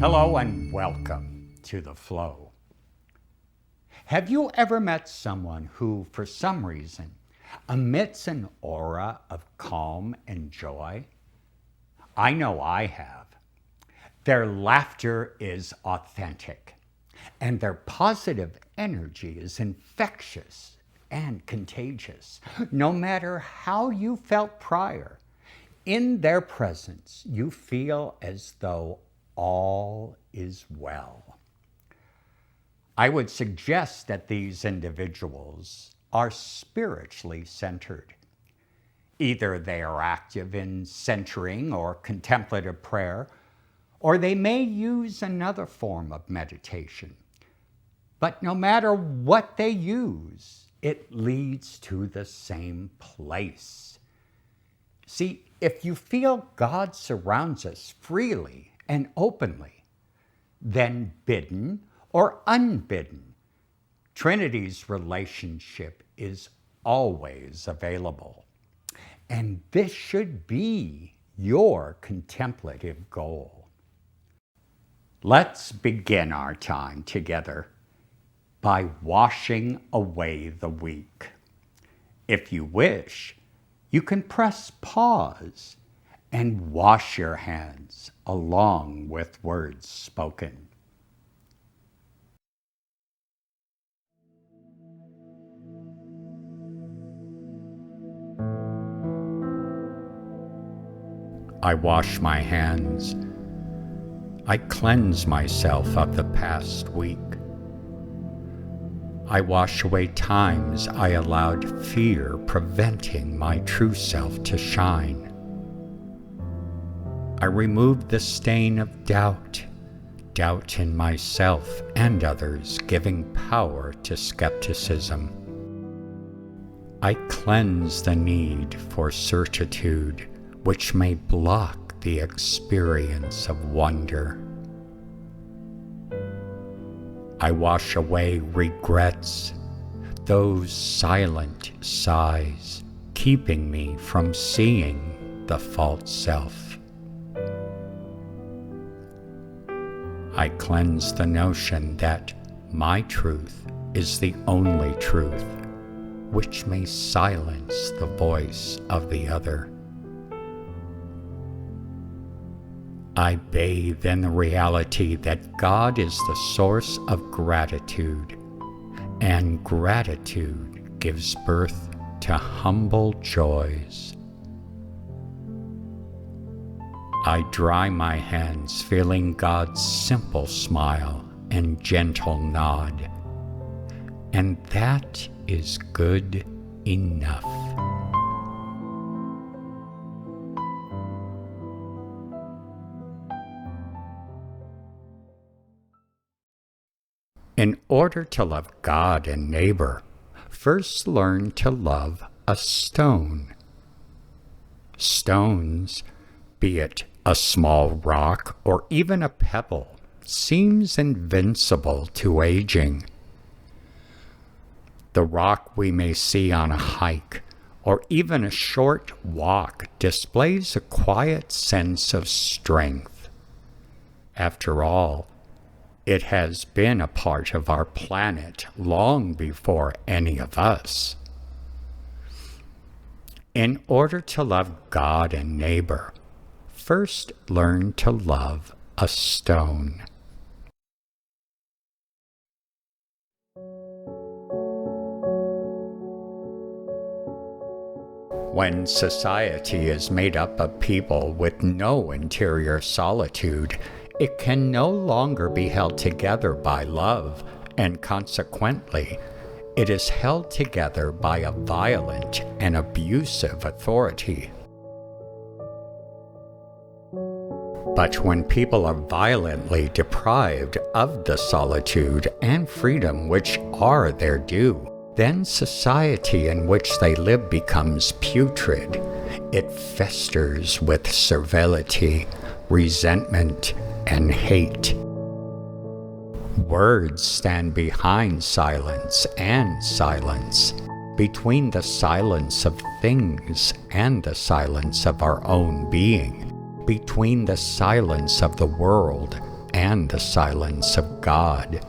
Hello and welcome to The Flow. Have you ever met someone who, for some reason, emits an aura of calm and joy? I know I have. Their laughter is authentic, and their positive energy is infectious and contagious. No matter how you felt prior, in their presence, you feel as though all is well. I would suggest that these individuals are spiritually centered. Either they are active in centering or contemplative prayer, or they may use another form of meditation. But no matter what they use, it leads to the same place. See, if you feel God surrounds us freely and openly, then bidden or unbidden, Trinity's relationship is always available. And this should be your contemplative goal. Let's begin our time together by washing away the week. If you wish, you can press pause and wash your hands along with words spoken. I wash my hands. I cleanse myself of the past week. I wash away times I allowed fear preventing my true self to shine. I removed the stain of doubt in myself and others, giving power to skepticism. I cleanse the need for certitude, which may block the experience of wonder. I wash away regrets, those silent sighs, keeping me from seeing the false self. I cleanse the notion that my truth is the only truth, which may silence the voice of the other. I bathe in the reality that God is the source of gratitude, and gratitude gives birth to humble joys. I dry my hands, feeling God's simple smile and gentle nod, and that is good enough. In order to love God and neighbor, first learn to love a stone. Stones, be it a small rock or even a pebble, seems invincible to aging. The rock we may see on a hike or even a short walk displays a quiet sense of strength. After all, it has been a part of our planet long before any of us. In order to love God and neighbor, first learn to love a stone. When society is made up of people with no interior solitude, it can no longer be held together by love, and consequently, it is held together by a violent and abusive authority. But when people are violently deprived of the solitude and freedom which are their due, then society in which they live becomes putrid. It festers with servility, resentment, and hate. Words stand behind silence and silence, between the silence of things and the silence of our own being, between the silence of the world and the silence of God.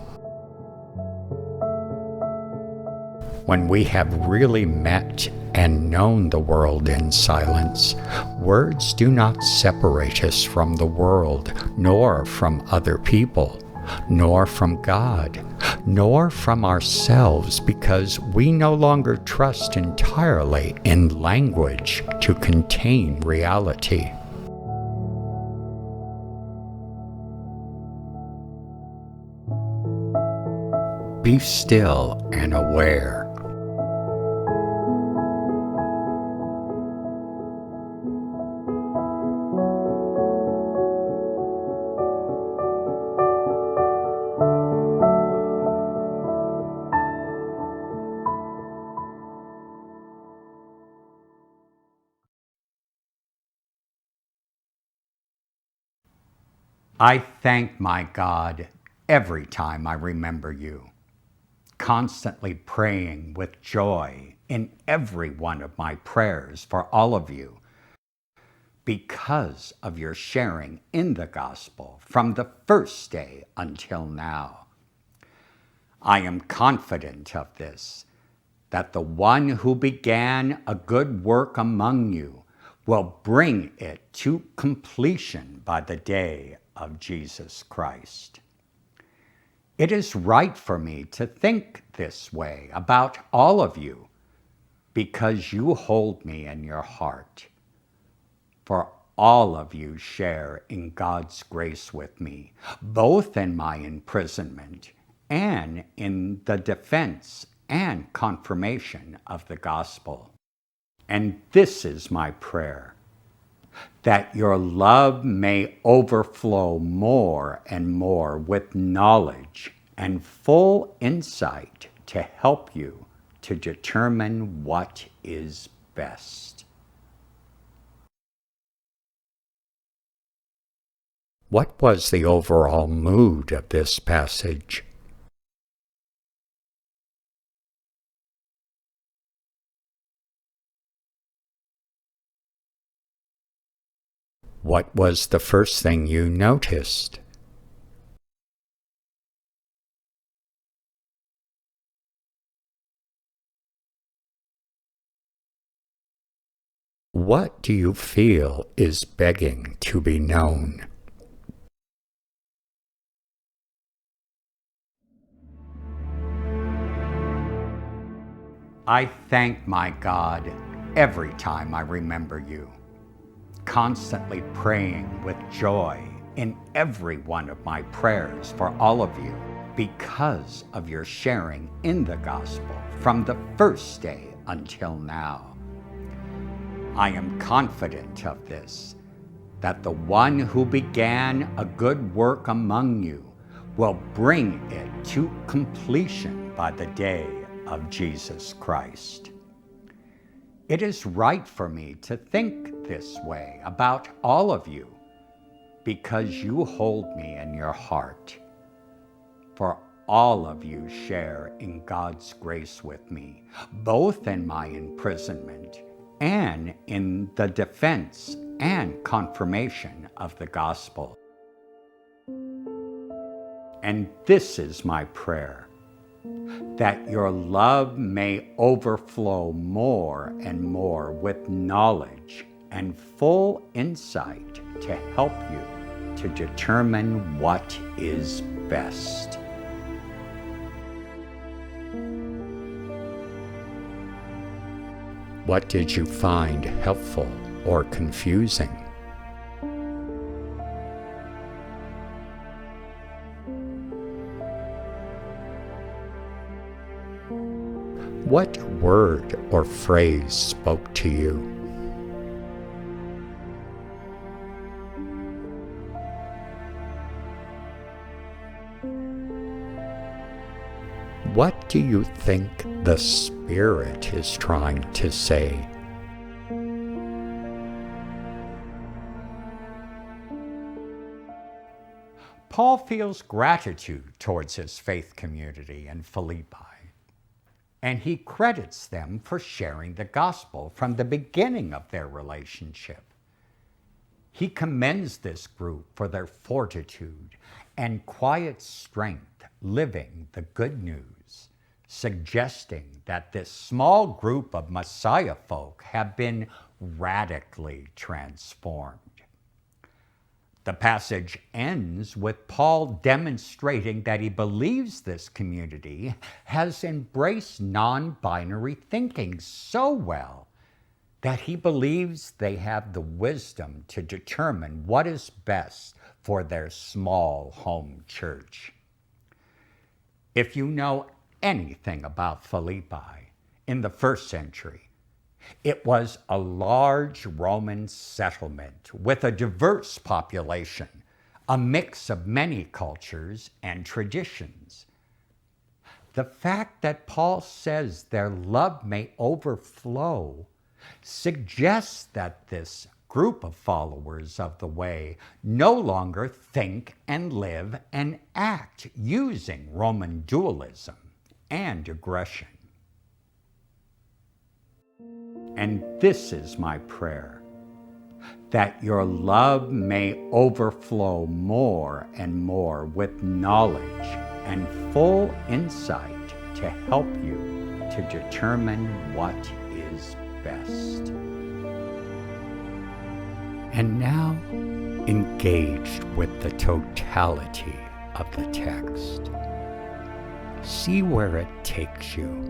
When we have really met and known the world in silence, words do not separate us from the world, nor from other people, nor from God, nor from ourselves, because we no longer trust entirely in language to contain reality. Be still and aware. I thank my God every time I remember you, constantly praying with joy in every one of my prayers for all of you, because of your sharing in the gospel from the first day until now. I am confident of this, that the one who began a good work among you will bring it to completion by the day of Jesus Christ. It is right for me to think this way about all of you, because you hold me in your heart. For all of you share in God's grace with me, both in my imprisonment and in the defense and confirmation of the gospel. And this is my prayer, that your love may overflow more and more with knowledge and full insight to help you to determine what is best. What was the overall mood of this passage? What was the first thing you noticed? What do you feel is begging to be known? I thank my God every time I remember you, constantly praying with joy in every one of my prayers for all of you, because of your sharing in the gospel from the first day until now. I am confident of this, that the one who began a good work among you will bring it to completion by the day of Jesus Christ. It is right for me to think this way about all of you, because you hold me in your heart. For all of you share in God's grace with me, both in my imprisonment and in the defense and confirmation of the gospel. And this is my prayer, that your love may overflow more and more with knowledge and full insight to help you to determine what is best. What did you find helpful or confusing? What word or phrase spoke to you? What do you think the Spirit is trying to say? Paul feels gratitude towards his faith community in Philippi, and he credits them for sharing the gospel from the beginning of their relationship. He commends this group for their fortitude and quiet strength living the good news, suggesting that this small group of Messiah folk have been radically transformed. The passage ends with Paul demonstrating that he believes this community has embraced non-binary thinking so well that he believes they have the wisdom to determine what is best for their small home church. If you know anything about Philippi in the first century, it was a large Roman settlement with a diverse population, a mix of many cultures and traditions. The fact that Paul says their love may overflow suggests that this group of followers of the way no longer think and live and act using Roman dualism and aggression. And this is my prayer, that your love may overflow more and more with knowledge and full insight to help you to determine what is best. And now, engaged with the totality of the text, see where it takes you.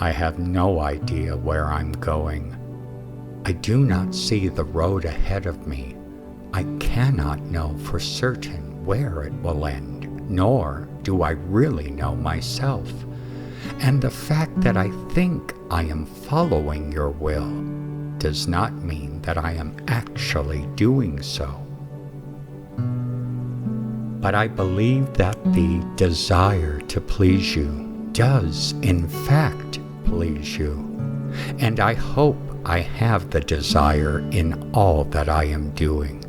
I have no idea where I'm going. I do not see the road ahead of me. I cannot know for certain where it will end, nor do I really know myself. And the fact that I think I am following your will does not mean that I am actually doing so. But I believe that the desire to please you does, in fact, please you, and I hope I have the desire in all that I am doing.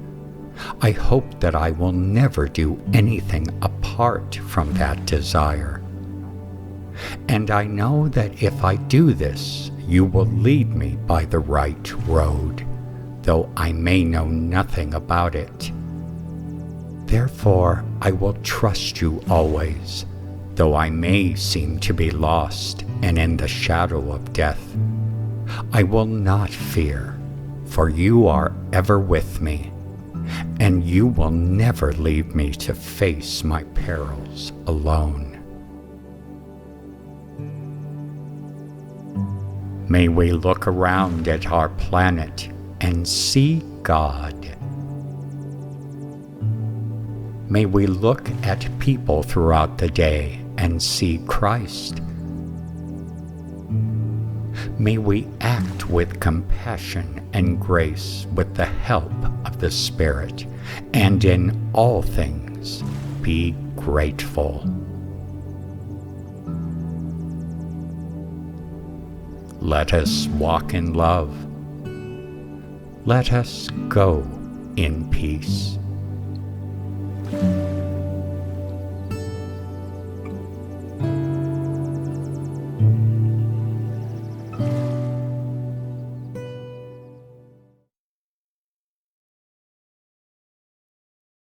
I hope that I will never do anything apart from that desire. And I know that if I do this, you will lead me by the right road, though I may know nothing about it. Therefore, I will trust you always, though I may seem to be lost and in the shadow of death. I will not fear, for you are ever with me, and you will never leave me to face my perils alone. May we look around at our planet and see God. May we look at people throughout the day and see Christ. May we act with compassion and grace with the help of the Spirit, and in all things be grateful. Let us walk in love. Let us go in peace.